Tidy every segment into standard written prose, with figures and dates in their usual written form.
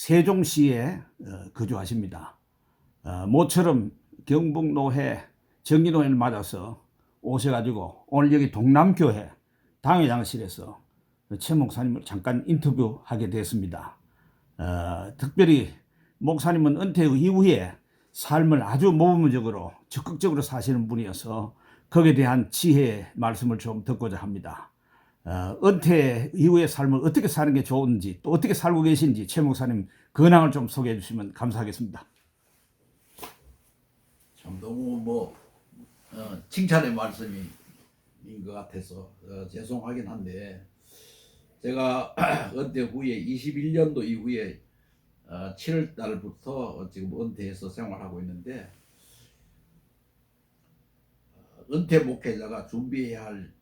세종시에 거주하십니다. 모처럼 경북노회 정기노회를 맞아서 오셔가지고 오늘 여기 동남교회 당회장실에서 최 목사님을 잠깐 인터뷰하게 됐습니다. 특별히 목사님은 은퇴 이후에 삶을 아주 모범적으로 적극적으로 사시는 분이어서 거기에 대한 지혜의 말씀을 좀 듣고자 합니다. 은퇴 이후의 삶을 어떻게 사는 게 좋은지 또 어떻게 살고 계신지 최 목사님 근황을 좀 소개해 주시면 감사하겠습니다. 참 너무 칭찬의 말씀인 것 같아서 죄송하긴 한데, 제가 은퇴 후에 21년도 이후에 7월 달부터 지금 은퇴해서 생활하고 있는데, 은퇴 목회자가 준비해야 할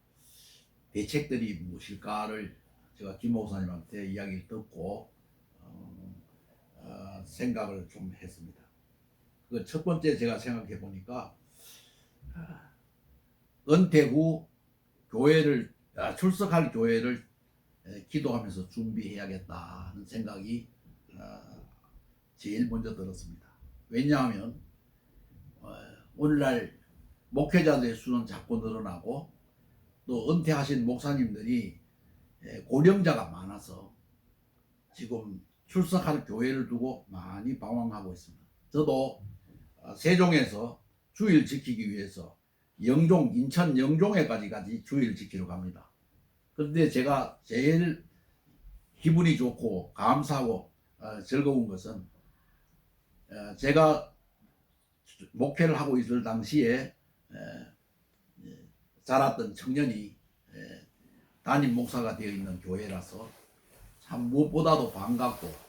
대책들이 무엇일까를 제가 김 목사님한테 이야기를 듣고 생각을 좀 했습니다. 그 첫 번째 제가 생각해 보니까, 은퇴 후 교회를 출석할 교회를 기도하면서 준비해야겠다는 생각이 제일 먼저 들었습니다. 왜냐하면 오늘날 목회자들의 수는 자꾸 늘어나고, 또 은퇴하신 목사님들이 고령자가 많아서 지금 출석할 교회를 두고 많이 방황하고 있습니다. 저도 세종에서 주일 지키기 위해서 인천 영종에까지 주일 지키러 갑니다. 그런데 제가 제일 기분이 좋고 감사하고 즐거운 것은, 제가 목회를 하고 있을 당시에 자랐던 청년이 담임 목사가 되어 있는 교회라서 참 무엇보다도 반갑고,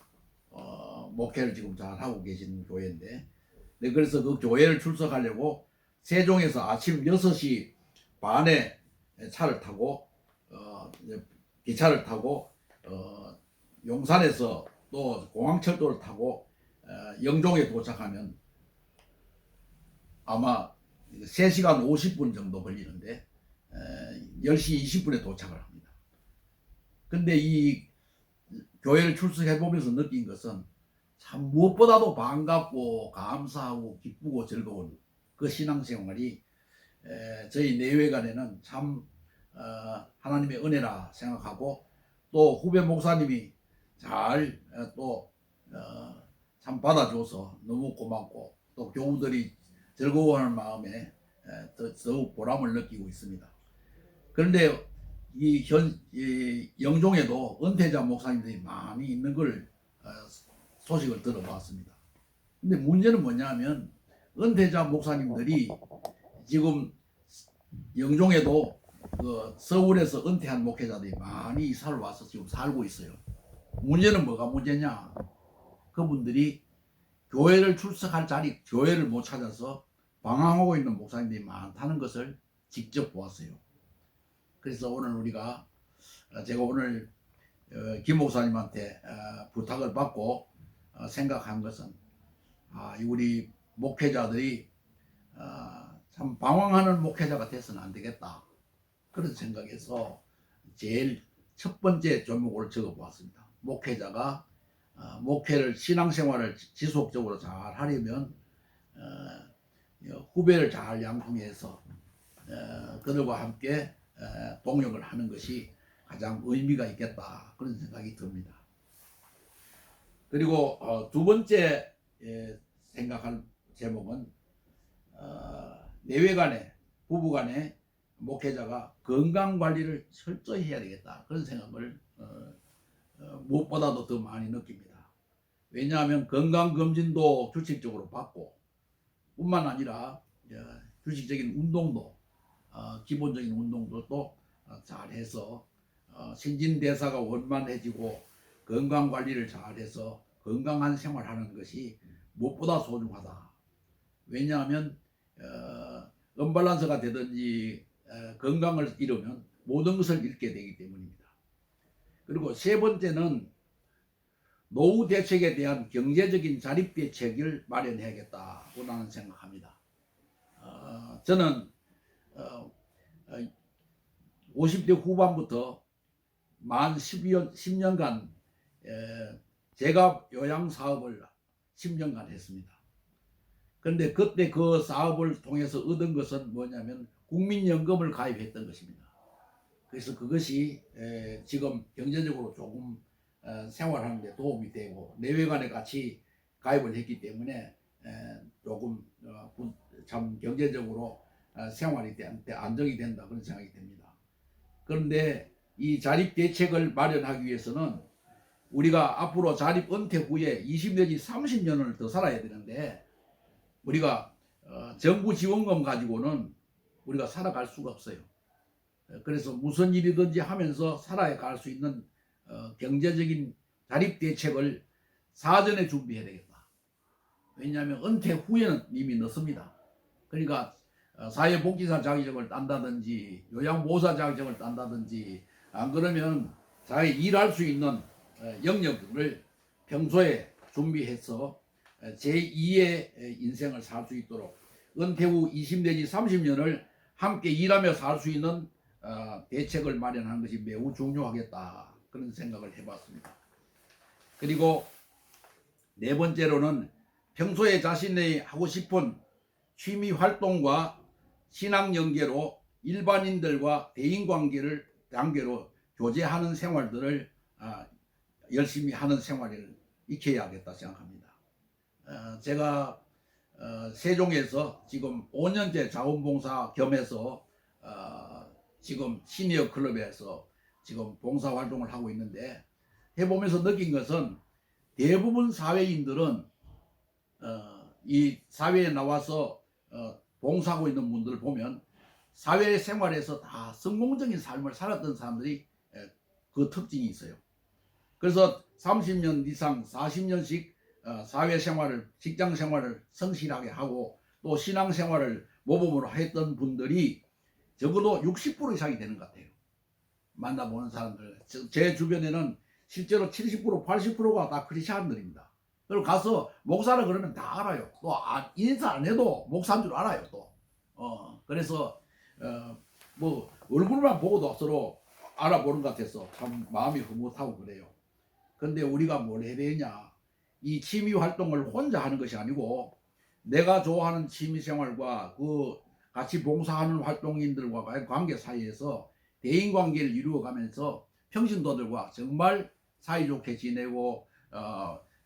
목회를 지금 잘 하고 계시는 교회인데, 그래서 그 교회를 출석하려고 세종에서 아침 6시 반에 차를 타고 기차를 타고 용산에서 또 공항철도를 타고 영종에 도착하면 아마 3시간 50분 정도 걸리는데 10시 20분에 도착을 합니다. 근데 이 교회를 출석해 보면서 느낀 것은 참 무엇보다도 반갑고 감사하고 기쁘고 즐거운 그 신앙생활이 저희 내외간에는 참 하나님의 은혜라 생각하고, 또 후배 목사님이 잘 또 참 받아줘서 너무 고맙고, 또 교우들이 즐거워하는 마음에 더욱 보람을 느끼고 있습니다. 그런데 이 영종에도 은퇴자 목사님들이 많이 있는 걸 소식을 들어봤습니다. 근데 문제는 뭐냐면, 은퇴자 목사님들이 지금 영종에도 서울에서 은퇴한 목회자들이 많이 이사를 와서 지금 살고 있어요. 문제는 뭐가 문제냐? 그분들이 교회를 출석할 자리, 교회를 못 찾아서 방황하고 있는 목사님들이 많다는 것을 직접 보았어요. 그래서 제가 오늘 김 목사님한테 부탁을 받고 생각한 것은, 우리 목회자들이 참 방황하는 목회자가 돼서는 안 되겠다, 그런 생각에서 제일 첫 번째 조목을 적어 보았습니다. 목회자가 목회를, 신앙생활을 지속적으로 잘 하려면 후배를 잘 양성해서 그들과 함께 동역을 하는 것이 가장 의미가 있겠다, 그런 생각이 듭니다. 그리고 두 번째 생각할 제목은, 내외간에, 부부간에 목회자가 건강관리를 철저히 해야 되겠다, 그런 생각을 무엇보다도 더 많이 느낍니다. 왜냐하면 건강검진도 규칙적으로 받고, 뿐만 아니라 규칙적인 운동도, 기본적인 운동도 또 잘해서 신진대사가 원만해지고 건강관리를 잘해서 건강한 생활하는 것이 무엇보다 소중하다. 왜냐하면 언밸런스가 되든지 건강을 잃으면 모든 것을 잃게 되기 때문입니다. 그리고 세 번째는 노후 대책에 대한 경제적인 자립 대책을 마련해야겠다고 나는 생각합니다. 저는 50대 후반부터 만 10년간 제가 요양 사업을 10년간 했습니다. 그런데 그때 그 사업을 통해서 얻은 것은 뭐냐면 국민연금을 가입했던 것입니다. 그래서 그것이 지금 경제적으로 조금 생활하는 데 도움이 되고 내외간에 같이 가입을 했기 때문에 조금 참 경제적으로 생활이 안정이 된다 그런 생각이 듭니다. 그런데 이 자립 대책을 마련하기 위해서는 우리가 앞으로 자립 은퇴 후에 20 내지 30년을 더 살아야 되는데 우리가 정부 지원금 가지고는 우리가 살아갈 수가 없어요. 그래서 무슨 일이든지 하면서 살아갈 수 있는 경제적인 자립 대책을 사전에 준비해야 되겠다. 왜냐하면 은퇴 후에는 이미 늦습니다. 그러니까 사회복지사 자격증을 딴다든지 요양보호사 자격증을 딴다든지 안 그러면 자기 일할 수 있는 영역을 평소에 준비해서 제2의 인생을 살 수 있도록 은퇴 후 20 내지 30년을 함께 일하며 살 수 있는 대책을 마련하는 것이 매우 중요하겠다 그런 생각을 해봤습니다. 그리고 네 번째로는 평소에 자신이 하고 싶은 취미 활동과 신앙 연계로 일반인들과 대인관계로 교제하는 생활들을 열심히 하는 생활을 익혀야겠다 생각합니다. 제가 세종에서 지금 5년째 자원봉사 겸해서 지금 시니어 클럽에서 지금 봉사활동을 하고 있는데 해보면서 느낀 것은 대부분 사회인들은 이 사회에 나와서 봉사하고 있는 분들을 보면 사회생활에서 다 성공적인 삶을 살았던 사람들이 그 특징이 있어요. 그래서 30년 이상 40년씩 사회생활을 직장생활을 성실하게 하고 또 신앙생활을 모범으로 했던 분들이 적어도 60% 이상이 되는 것 같아요. 만나보는 사람들 제 주변에는 실제로 70% 80%가 다 크리스찬들입니다. 그리고 가서 목사라 그러면 다 알아요. 또 인사 안 해도 목사인 줄 알아요. 또 그래서 뭐 얼굴만 보고도 서로 알아보는 것 같아서 참 마음이 흐뭇하고 그래요. 근데 우리가 뭘 해야 되냐, 이 취미 활동을 혼자 하는 것이 아니고 내가 좋아하는 취미 생활과 그 같이 봉사하는 활동인들과의 관계 사이에서 대인관계를 이루어가면서 평신도들과 정말 사이좋게 지내고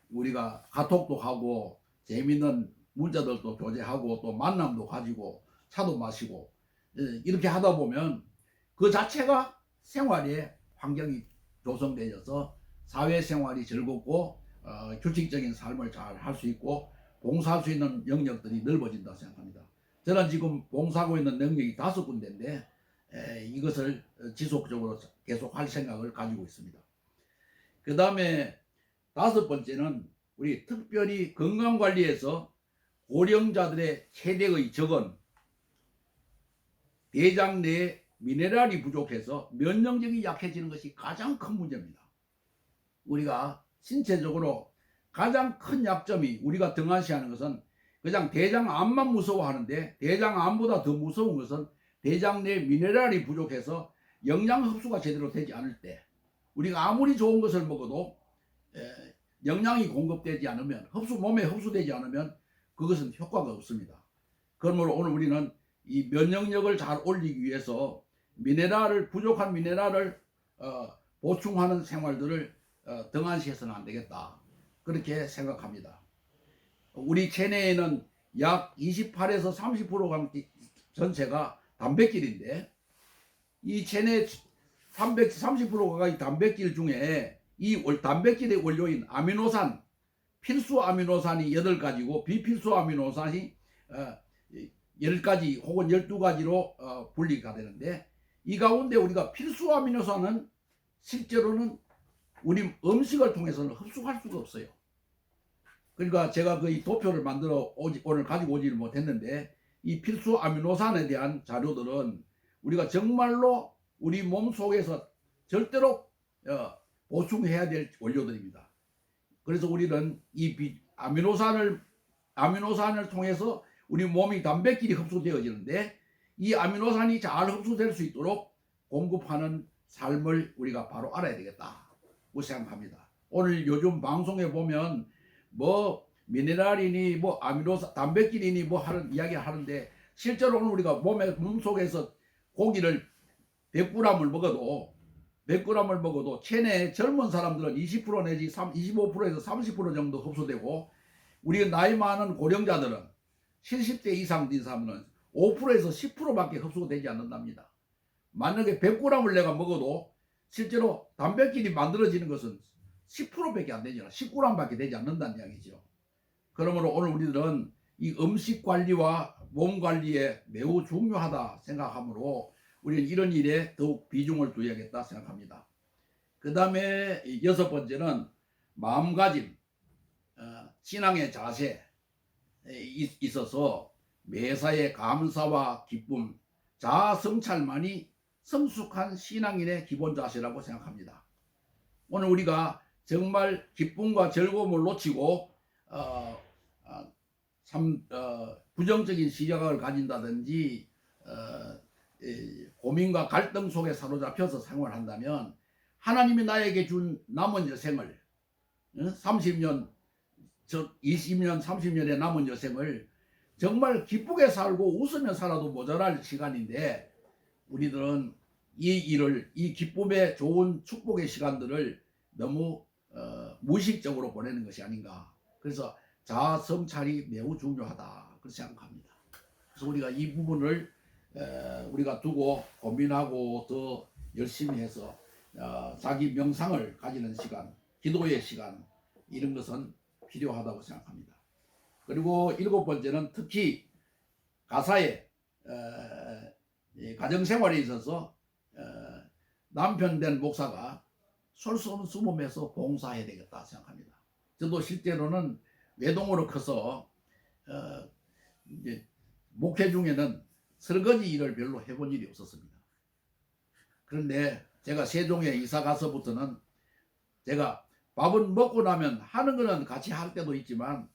우리가 카톡도 하고 재미있는 문자들도 교제하고 또 만남도 가지고 차도 마시고 이렇게 하다 보면 그 자체가 생활의 환경이 조성되어서 사회생활이 즐겁고 규칙적인 삶을 잘 할 수 있고 봉사할 수 있는 영역들이 넓어진다고 생각합니다. 저는 지금 봉사하고 있는 영역이 5군데인데 이것을 지속적으로 계속 할 생각을 가지고 있습니다. 그 다음에 5번째는 우리 특별히 건강관리에서 고령자들의 최대의 적은 대장 내에 미네랄이 부족해서 면역력이 약해지는 것이 가장 큰 문제입니다. 우리가 신체적으로 가장 큰 약점이 우리가 등한시하는 것은 그냥 대장암만 무서워하는데 대장암보다 더 무서운 것은 대장 내 미네랄이 부족해서 영양 흡수가 제대로 되지 않을 때 우리가 아무리 좋은 것을 먹어도 영양이 공급되지 않으면 몸에 흡수되지 않으면 그것은 효과가 없습니다. 그러므로 오늘 우리는 이 면역력을 잘 올리기 위해서 부족한 미네랄을 보충하는 생활들을 등한시해서는 안 되겠다 그렇게 생각합니다. 우리 체내에는 약 28에서 30%가 전체가 단백질인데 이 체내 30%가 이 단백질 중에 이 단백질의 원료인 아미노산, 필수 아미노산이 8가지고 비필수 아미노산이 10가지 혹은 12가지로 분리가 되는데 이 가운데 우리가 필수 아미노산은 실제로는 우리 음식을 통해서는 흡수할 수가 없어요. 그러니까 제가 그 도표를 만들어 오늘 가지고 오지를 못했는데 이 필수 아미노산에 대한 자료들은 우리가 정말로 우리 몸 속에서 절대로 보충해야 될 원료들입니다. 그래서 우리는 이 아미노산을 통해서 우리 몸이 단백질이 흡수되어지는데 이 아미노산이 잘 흡수될 수 있도록 공급하는 삶을 우리가 바로 알아야 되겠다고 생각합니다. 오늘 요즘 방송에 보면 뭐 미네랄이니 뭐 아미노산 단백질이니 뭐 하는 이야기 하는데 실제로 오늘 우리가 몸속에서 고기를 100g을 먹어도 100g을 먹어도 체내 젊은 사람들은 20% 내지 25%에서 30% 정도 흡수되고 우리 나이 많은 고령자들은 70대 이상 된 사람은 5%에서 10%밖에 흡수가 되지 않는답니다. 만약에 100g을 내가 먹어도 실제로 단백질이 만들어지는 것은 10%밖에 안 되잖아. 10g밖에 되지 않는다는 이야기죠. 그러므로 오늘 우리들은 이 음식 관리와 몸 관리에 매우 중요하다 생각하므로 우리는 이런 일에 더욱 비중을 두어야겠다 생각합니다. 그 다음에 6번째는 마음가짐, 신앙의 자세에 있어서 매사에 감사와 기쁨, 자아 성찰만이 성숙한 신앙인의 기본 자세라고 생각합니다. 오늘 우리가 정말 기쁨과 즐거움을 놓치고 부정적인 시각을 가진다든지 고민과 갈등 속에 사로잡혀서 생활한다면 하나님이 나에게 준 남은 여생을 30년, 20년, 30년의 남은 여생을 정말 기쁘게 살고 웃으며 살아도 모자랄 시간인데 우리들은 이 기쁨의 좋은 축복의 시간들을 너무 무의식적으로 보내는 것이 아닌가. 그래서 자아 성찰이 매우 중요하다 그렇게 생각합니다. 그래서 우리가 이 부분을 우리가 두고 고민하고 더 열심히 해서 자기 명상을 가지는 시간, 기도의 시간 이런 것은 필요하다고 생각합니다. 그리고 7번째는 특히 가사에 가정생활에 있어서 남편 된 목사가 쏠 수 없는 숨음에서 봉사해야 되겠다 생각합니다. 저도 실제로는 외동으로 커서 이제 목회 중에는 설거지 일을 별로 해본 일이 없었습니다. 그런데 제가 세종에 이사 가서부터는 제가 밥은 먹고 나면 하는 거는 같이 할 때도 있지만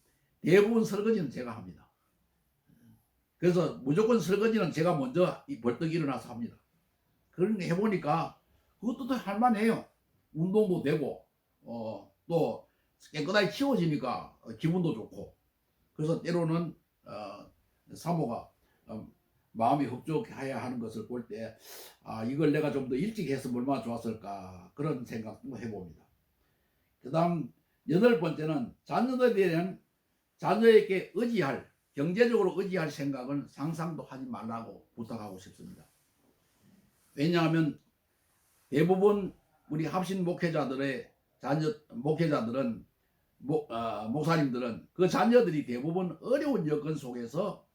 대부분 설거지는 제가 합니다. 그래서 무조건 설거지는 제가 먼저 벌떡 일어나서 합니다. 그런 거 해보니까 그것도 할만해요. 운동도 되고 또 깨끗하게 치워지니까 기분도 좋고 그래서 때로는 사모가 마음이 흡족해야 하는 것을 볼 때 이걸 내가 좀 더 일찍 했으면 얼마나 좋았을까 그런 생각도 해봅니다. 그 다음 8번째는 자녀들에 대한 자녀에게 의지할 경제적으로 의지할 생각은 상상도 하지 말라고 부탁하고 싶습니다. 왜냐하면 대부분 우리 합신 목회자들의 목회자들은 목사님들은 그 자녀들이 대부분 어려운 여건 속에서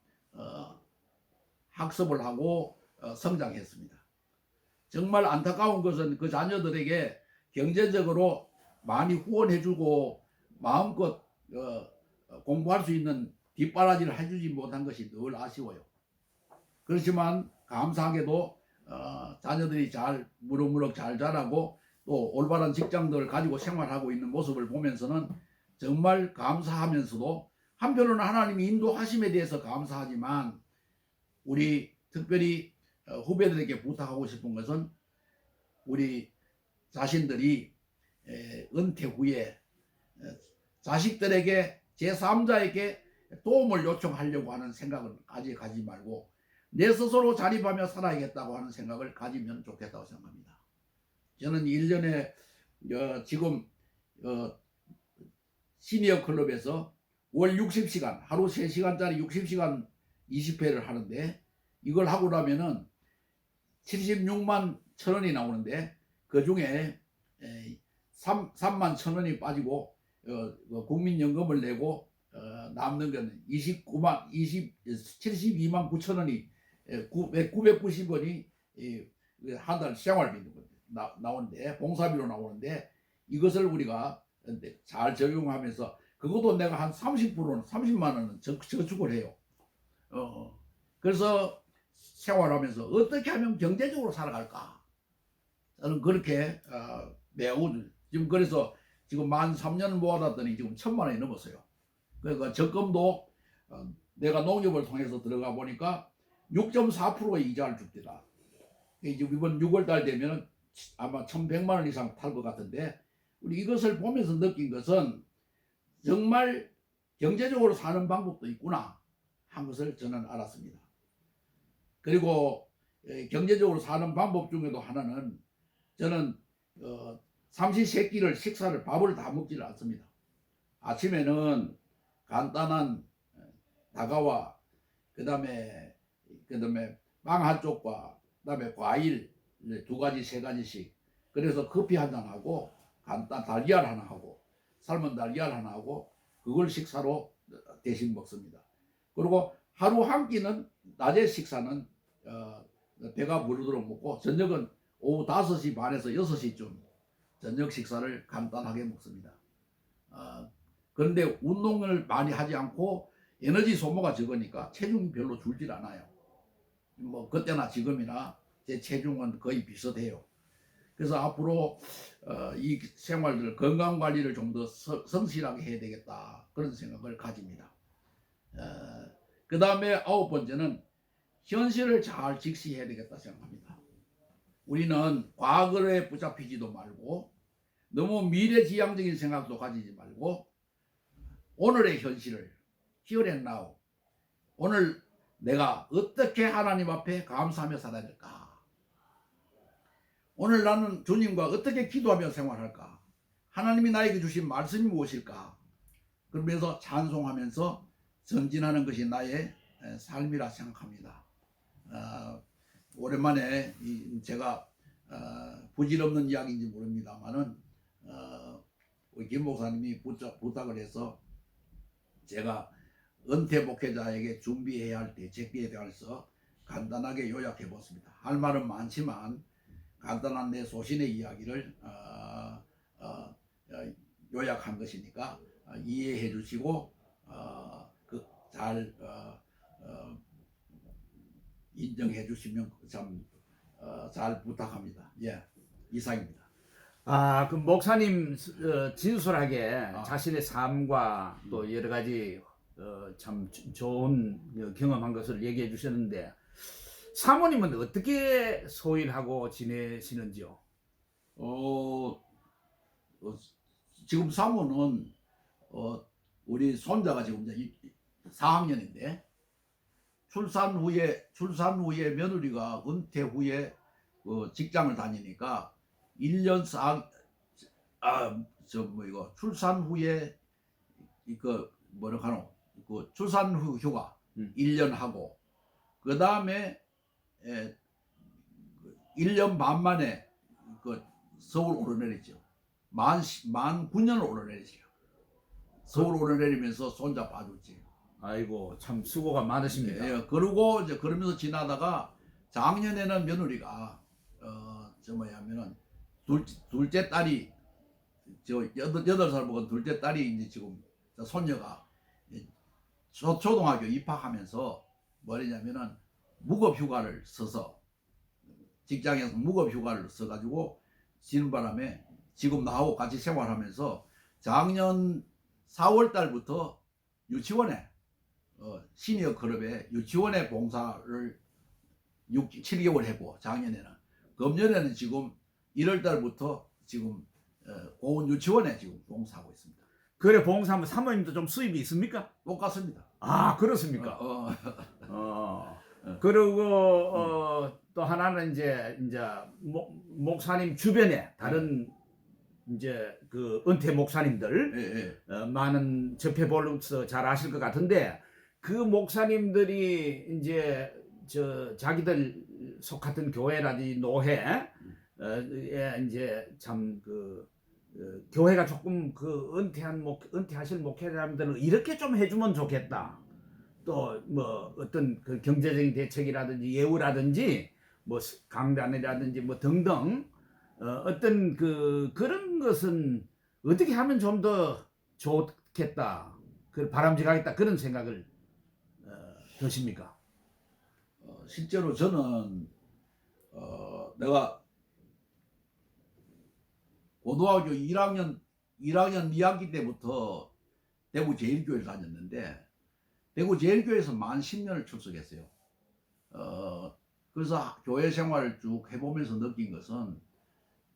학습을 하고 성장했습니다. 정말 안타까운 것은 그 자녀들에게 경제적으로 많이 후원해주고 마음껏 공부할 수 있는 뒷바라지를 해주지 못한 것이 늘 아쉬워요. 그렇지만 감사하게도 자녀들이 잘 무럭무럭 잘 자라고 또 올바른 직장들을 가지고 생활하고 있는 모습을 보면서는 정말 감사하면서도 한편으로는 하나님이 인도하심에 대해서 감사하지만 우리 특별히 후배들에게 부탁하고 싶은 것은 우리 자신들이 은퇴 후에 자식들에게 제3자에게 도움을 요청하려고 하는 생각을 가지 말고 내 스스로 자립하며 살아야겠다고 하는 생각을 가지면 좋겠다고 생각합니다. 저는 1년에 지금 시니어 클럽에서 월 60시간 하루 3시간짜리 60시간 20회를 하는데 이걸 하고 나면은 76만 1,000원이 나오는데 그 중에 3만 1,000원이 빠지고 국민연금을 내고 남는 건 72만 9,000원이 990원이 한 달 생활비 나오는데 봉사비로 나오는데 이것을 우리가 잘 적용하면서 그것도 내가 한 30%는 30만 원은 저축을 해요. 그래서 생활하면서 어떻게 하면 경제적으로 살아갈까? 저는 그렇게 매우 지금 그래서 지금 만 3년 모아놨더니 지금 1,000만 원이 넘었어요. 그러니까 적금도 내가 농협을 통해서 들어가 보니까 6.4%의 이자를 줍니다. 이제 이번 6월달 되면 아마 1,100만 원 이상 탈 것 같은데 우리 이것을 보면서 느낀 것은 정말 경제적으로 사는 방법도 있구나 한 것을 저는 알았습니다. 그리고 경제적으로 사는 방법 중에도 하나는 저는 삼시세끼를 식사를 밥을 다 먹지를 않습니다. 아침에는 간단한 다가와 그다음에 빵 한 쪽과 그다음에 과일 2가지 3가지씩 그래서 커피 한 잔 하고 간단 달걀 하나 하고 삶은 달걀 하나 하고 그걸 식사로 대신 먹습니다. 그리고 하루 한 끼는 낮에 식사는 배가 부르도록 먹고 저녁은 오후 5시 반에서 6시쯤 저녁 식사를 간단하게 먹습니다. 그런데 운동을 많이 하지 않고 에너지 소모가 적으니까 체중이 별로 줄질 않아요. 뭐 그때나 지금이나 제 체중은 거의 비슷해요. 그래서 앞으로 이 생활들 건강 관리를 좀 더 성실하게 해야 되겠다 그런 생각을 가집니다. 그 다음에 9번째는 현실을 잘 직시해야 되겠다 생각합니다. 우리는 과거에 붙잡히지도 말고 너무 미래지향적인 생각도 가지지 말고 오늘의 현실을 here and now 오늘 내가 어떻게 하나님 앞에 감사하며 살아야 될까? 오늘 나는 주님과 어떻게 기도하며 생활할까? 하나님이 나에게 주신 말씀이 무엇일까? 그러면서 찬송하면서 전진하는 것이 나의 삶이라 생각합니다. 오랜만에 제가 부질없는 이야기인지 모릅니다만은 우리 김 목사님이 부탁을 해서 제가 은퇴 목회자에게 준비해야 할 대책비에 대해서 간단하게 요약해 보았습니다. 할 말은 많지만 간단한 내 소신의 이야기를 요약한 것이니까 이해해 주시고 잘 인정해 주시면 참 잘 부탁합니다. 예, 이상입니다. 그 목사님 진솔하게 자신의 삶과 또 여러 가지 참 좋은 경험한 것을 얘기해 주셨는데 사모님은 어떻게 소일하고 지내시는지요? 지금 사모는 우리 손자가 지금 이제 4학년인데 출산 후에 며느리가 은퇴 후에 직장을 다니니까 1년 출산 후에 출산 후 휴가 1년 하고 그 다음에 1년 반 만에 서울 오르내리죠. 만 9년을 오르내리죠. 서울 오르내리면서 손자 봐줬지. 아이고 참 수고가 많으십니다. 예, 그러고 이제 그러면서 지나다가 작년에는 며느리가 뭐냐면은 둘째 딸이 8살 먹은 둘째 딸이 이제 지금 손녀가 초등학교 입학하면서 뭐냐면은 무급휴가를 써서 직장에서 무급휴가를 써가지고 쉬는 바람에 지금 나하고 같이 생활하면서 작년 4월 달부터 유치원에 시니어 클럽에 유치원에 봉사를 7개월 했고 작년에는 금년에는 지금 1월 달부터 지금 고은 유치원에 지금 봉사하고 있습니다. 그래 봉사하면 사모님도 좀 수입이 있습니까? 똑같습니다. 그렇습니까? 그리고 또 하나는 이제 목사님 주변에 다른 이제 그 은퇴 목사님들 많은 접해보면서 잘 아실 것 같은데 그 목사님들이 이제 자기들 속했던 교회라든지 노회에 이제 참 교회가 조금 은퇴하실 목회자님들은 이렇게 좀 해주면 좋겠다. 또 뭐 어떤 그 경제적인 대책이라든지 예우라든지 뭐 강단이라든지 뭐 등등 어떤 그런 것은 어떻게 하면 좀 더 좋겠다, 바람직하겠다 그런 생각을 드십니까? 실제로 저는 내가 고등학교 1학년 2학기 때부터 대구 제일교회를 다녔는데 대구 제일교회에서 만 10년을 출석했어요. 그래서 교회 생활을 쭉 해보면서 느낀 것은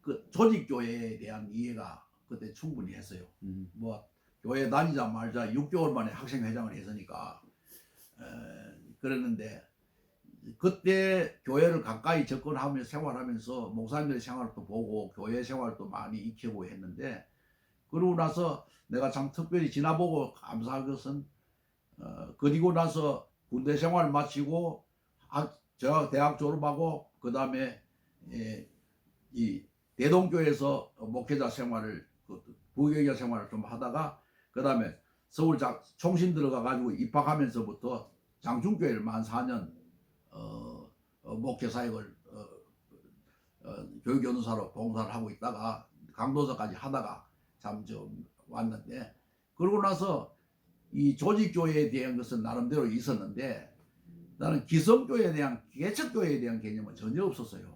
그 조직교회에 대한 이해가 그때 충분히 했어요. 뭐 교회 다니자 말자 6개월 만에 학생회장을 했으니까 그랬는데 그때 교회를 가까이 접근하면서 생활하면서 목사님들의 생활도 보고 교회 생활도 많이 익히고 했는데 그러고 나서 내가 참 특별히 지나보고 감사한 것은 그리고 나서 군대 생활 마치고 저 대학 졸업하고 그 다음에 이 대동교회에서 목회자 생활을 부교육자 생활을 좀 하다가 그 다음에 서울 총신 들어가 가지고 입학하면서부터 장충교회를 만 4년 목회 사역을 교육교사로 봉사를 하고 있다가 강도사까지 하다가 참 좀 왔는데 그러고 나서 이 조직교회에 대한 것은 나름대로 있었는데 나는 기성교회에 대한 개척교회에 대한 개념은 전혀 없었어요.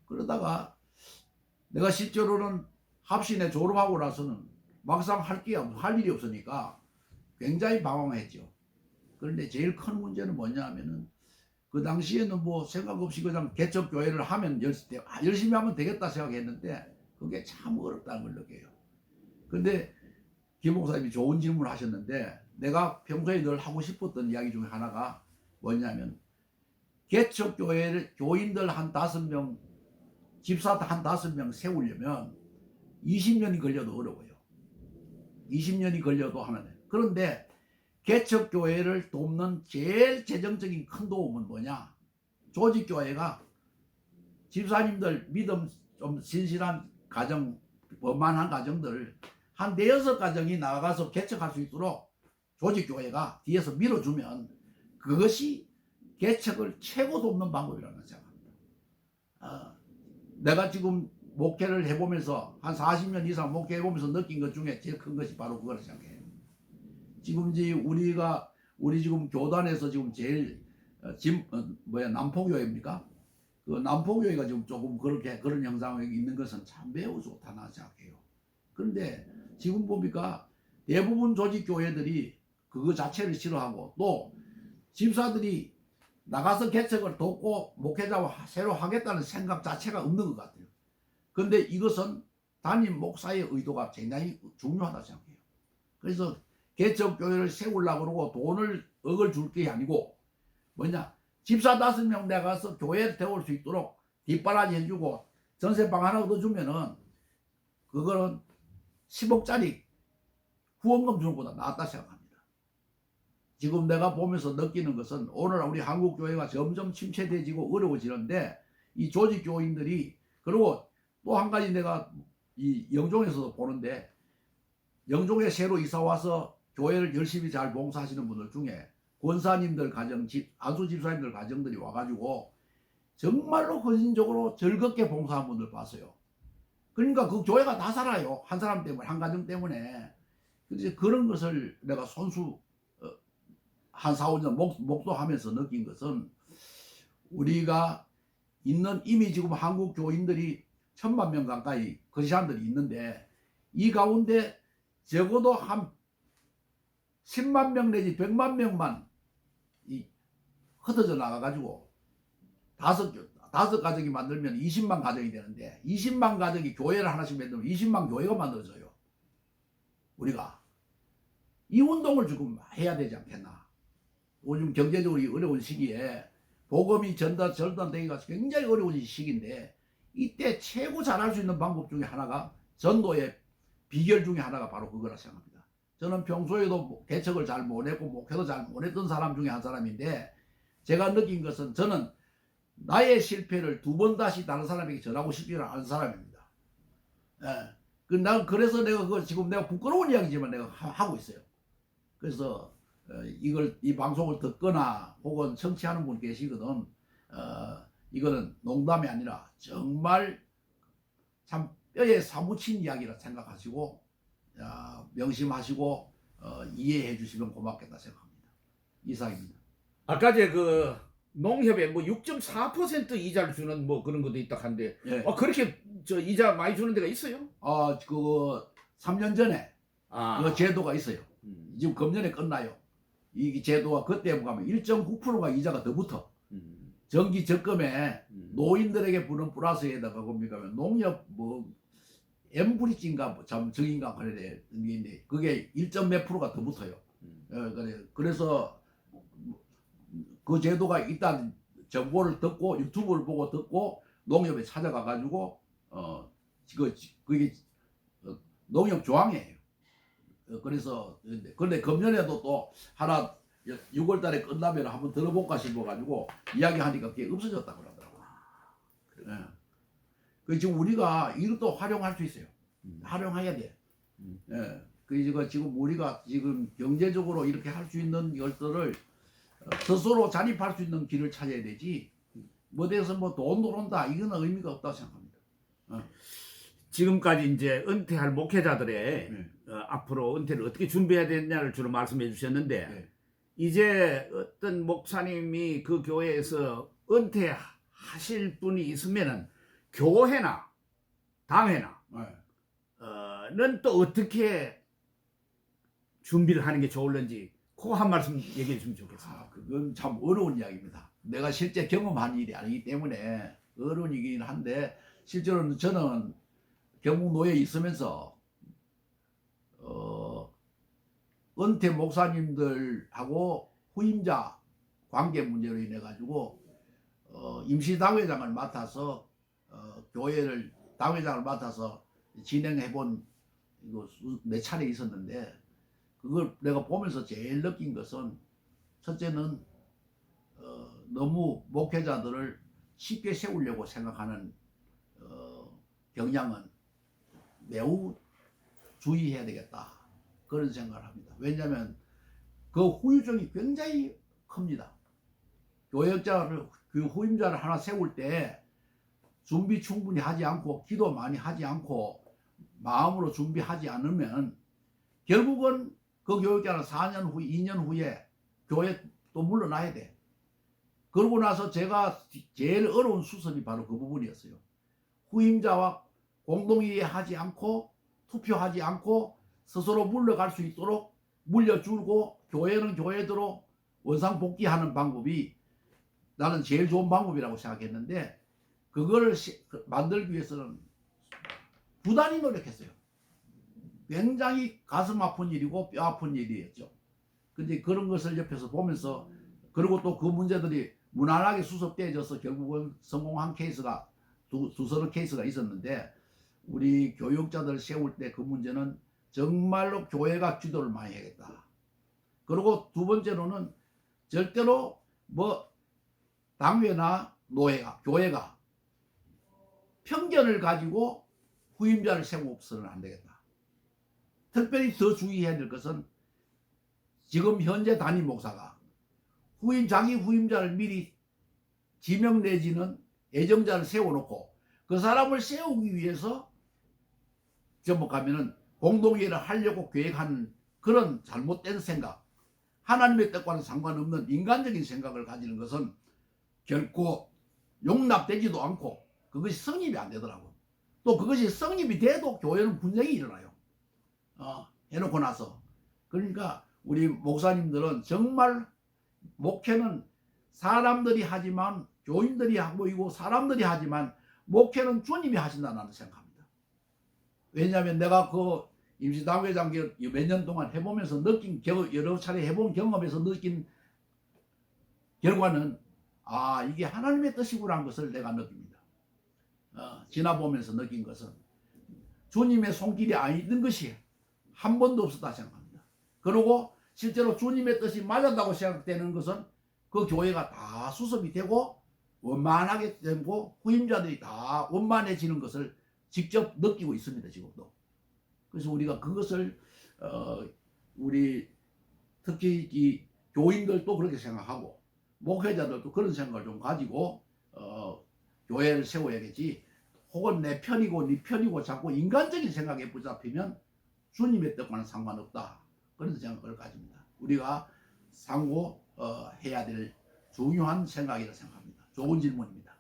그러다가 내가 실제로는 합신에 졸업하고 나서는 막상 할 일이 없으니까 굉장히 방황했죠. 그런데 제일 큰 문제는 뭐냐면은 그 당시에는 뭐 생각 없이 그냥 개척교회를 하면 열심히 하면 되겠다 생각했는데 그게 참 어렵다는 걸 느껴요. 근데 김 목사님이 좋은 질문을 하셨는데 내가 평소에 늘 하고 싶었던 이야기 중에 하나가 뭐냐면 개척교회를 교인들 한 5명 집사 한 5명 세우려면 20년이 걸려도 어려워요. 20년이 걸려도 하면 돼요. 그런데 개척교회를 돕는 제일 재정적인 큰 도움은 뭐냐? 조직교회가 집사님들 믿음 좀 신실한 가정, 원만한 가정들 한 4-6가정이 나가서 개척할 수 있도록 조직교회가 뒤에서 밀어주면 그것이 개척을 최고 돕는 방법이라고 생각합니다. 내가 지금 목회를 해보면서 한 40년 이상 목회해보면서 느낀 것 중에 제일 큰 것이 바로 그거를 생각해요. 지금 우리 지금 교단에서 지금 제일 남포교회입니까? 그 남포교회가 지금 조금 그런 형상이 있는 것은 참 매우 좋다나 생각해요. 그런데 지금 보니까 대부분 조직교회들이 그거 자체를 싫어하고 또 집사들이 나가서 개척을 돕고 목회자와 새로 하겠다는 생각 자체가 없는 것 같아요. 그런데 이것은 담임 목사의 의도가 굉장히 중요하다 생각해요. 그래서 개척교회를 세우려고 그러고 돈을 억을 줄 게 아니고 뭐냐 집사 5명 나가서 교회를 태울 수 있도록 뒷바라지 해주고 전세방 하나 얻어주면은 그거는 10억짜리 후원금 주는 것보다 낫다 생각합니다. 지금 내가 보면서 느끼는 것은 오늘 우리 한국교회가 점점 침체되지고 어려워지는데 이 조직교인들이 그리고 또 한 가지 내가 이 영종에서도 보는데 영종에 새로 이사와서 교회를 열심히 잘 봉사하시는 분들 중에 권사님들 가정, 안수집사님들 가정들이 와가지고 정말로 헌신적으로 즐겁게 봉사한 분들 봤어요. 그러니까 그 교회가 다 살아요. 한 사람 때문에, 한 가정 때문에. 그래서 그런 것을 내가 손수 한 4-5년 목도하면서 느낀 것은 우리가 있는 이미 지금 한국 교인들이 1000만 명 가까이 거시안들이 있는데 이 가운데 적어도 한 10만 명 내지 100만 명만 흩어져 나가가지고 다섯 가정이 만들면 20만 가정이 되는데 20만 가정이 교회를 하나씩 만들면 20만 교회가 만들어져요. 우리가 이 운동을 지금 해야 되지 않겠나. 요즘 경제적으로 어려운 시기에 복음이 전달되기가 굉장히 어려운 시기인데 이때 최고 잘할 수 있는 방법 중에 하나가 전도의 비결 중에 하나가 바로 그거라 생각합니다. 저는 평소에도 개척을 잘 못했고 목회도 잘 못했던 사람 중에 한 사람인데 제가 느낀 것은 저는 나의 실패를 2번 다시 다른 사람에게 전하고 싶지 않은 사람입니다. 난 그래서 내가 지금 내가 부끄러운 이야기지만 내가 하고 있어요. 그래서 이 방송을 듣거나 혹은 청취하는 분 계시거든. 이거는 농담이 아니라 정말 참 뼈에 사무친 이야기라 생각하시고 명심하시고 이해해 주시면 고맙겠다 생각합니다. 이상입니다. 아까 그 농협에 뭐 6.4% 이자를 주는 뭐 그런 것도 있다 한데 예. 그렇게 이자 많이 주는 데가 있어요? 그거 3년 전에 그 제도가 있어요. 음. 지금 금년에 끝나요. 이 제도가 그때 보면 1.9%가 이자가 더 붙어. 정기 적금에 노인들에게 부는 플러스에다가 뭡니까 농협 뭐 엠브리지인가 참 정인가 그래 그게 1점 몇 프로가 더 붙어요. 그래서 그 제도가 일단 정보를 듣고 유튜브를 보고 듣고 농협에 찾아가 가지고 그게 농협 조항이에요. 그래서 근데 금년에도 또 하나 6월달에 끝나면 한번 들어볼까 싶어가지고 이야기하니까 그게 없어졌다 그러더라고요. 예. 그 지금 우리가 이것도 활용할 수 있어요. 활용해야 돼. 예. 그 지금 우리가 지금 경제적으로 이렇게 할 수 있는 것들을 스스로 자립할 수 있는 길을 찾아야 되지. 뭐 돼서 뭐 돈 들어온다 이거는 의미가 없다고 생각합니다. 지금까지 이제 은퇴할 목회자들의 네. 앞으로 은퇴를 어떻게 준비해야 되느냐를 주로 말씀해 주셨는데 네. 이제 어떤 목사님이 그 교회에서 은퇴하실 분이 있으면은 교회나 당회나 는 또 어떻게 준비를 하는 게 좋을는지 그거 한 말씀 얘기해 주면 좋겠습니다. 그건 참 어려운 이야기입니다. 내가 실제 경험한 일이 아니기 때문에 어려운 일이긴 한데 실제로는 저는 경북노예에 있으면서 은퇴 목사님들하고 후임자 관계 문제로 인해 가지고 임시 당회장을 맡아서 교회를 당회장을 맡아서 진행해 본 이거 몇 차례 있었는데 그걸 내가 보면서 제일 느낀 것은 첫째는 너무 목회자들을 쉽게 세우려고 생각하는 경향은 매우 주의해야 되겠다 그런 생각을 합니다. 왜냐하면 그 후유증이 굉장히 큽니다. 교역자를 그 후임자를 하나 세울 때 준비 충분히 하지 않고 기도 많이 하지 않고 마음으로 준비하지 않으면 결국은 그 교역자는 4년 후 2년 후에 교회 또 물러나야 돼. 그러고 나서 제가 제일 어려운 수습이 바로 그 부분이었어요. 후임자와 공동의회 하지 않고 투표하지 않고 스스로 물러갈 수 있도록 물려주고 교회는 교회대로 원상복귀하는 방법이 나는 제일 좋은 방법이라고 생각했는데 그거를 만들기 위해서는 부단히 노력했어요. 굉장히 가슴 아픈 일이고 뼈 아픈 일이었죠. 근데 그런 것을 옆에서 보면서 그리고 또 그 문제들이 무난하게 수습되어져서 결국은 성공한 케이스가 두서너 케이스가 있었는데 우리 교육자들 세울 때 그 문제는 정말로 교회가 주도를 많이 해야겠다. 그리고 두 번째로는 절대로 뭐 당회나 노회가 교회가 편견을 가지고 후임자를 세우고서는 안 되겠다. 특별히 더 주의해야 될 것은 지금 현재 담임 목사가 자기 후임자를 미리 지명 내지는 애정자를 세워놓고 그 사람을 세우기 위해서 접목하면은 공동회의를 하려고 계획하는 그런 잘못된 생각, 하나님의 뜻과는 상관없는 인간적인 생각을 가지는 것은 결코 용납되지도 않고 그것이 성립이 안 되더라고. 또 그것이 성립이 돼도 교회는 분쟁이 일어나요. 해놓고 나서. 그러니까 우리 목사님들은 정말 목회는 사람들이 하지만 교인들이 모이고 사람들이 하지만 목회는 주님이 하신다는 생각합니다. 왜냐하면 내가 그 임시당회장 몇 년 동안 해보면서 느낀 여러 차례 해본 경험에서 느낀 결과는 이게 하나님의 뜻이구나 하는 것을 내가 느낍니다. 지나보면서 느낀 것은 주님의 손길이 아닌 것이 한 번도 없었다 생각합니다. 그리고 실제로 주님의 뜻이 맞았다고 생각되는 것은 그 교회가 다 수습이 되고 원만하게 되고 후임자들이 다 원만해지는 것을 직접 느끼고 있습니다. 지금도. 그래서 우리가 그것을 우리 특히 이 교인들도 그렇게 생각하고 목회자들도 그런 생각을 좀 가지고 교회를 세워야겠지. 혹은 내 편이고 네 편이고 자꾸 인간적인 생각에 붙잡히면 주님의 뜻과는 상관없다. 그런 생각을 가집니다. 우리가 상고 해야 될 중요한 생각이라 생각합니다. 좋은 질문입니다.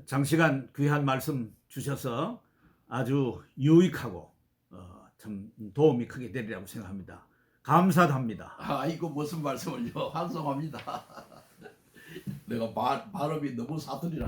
장시간 귀한 말씀 주셔서 아주 유익하고 참 도움이 크게 되리라고 생각합니다. 감사합니다. 이거 무슨 말씀을요? 환송합니다. 내가 발음이 너무 사투리라 가지고.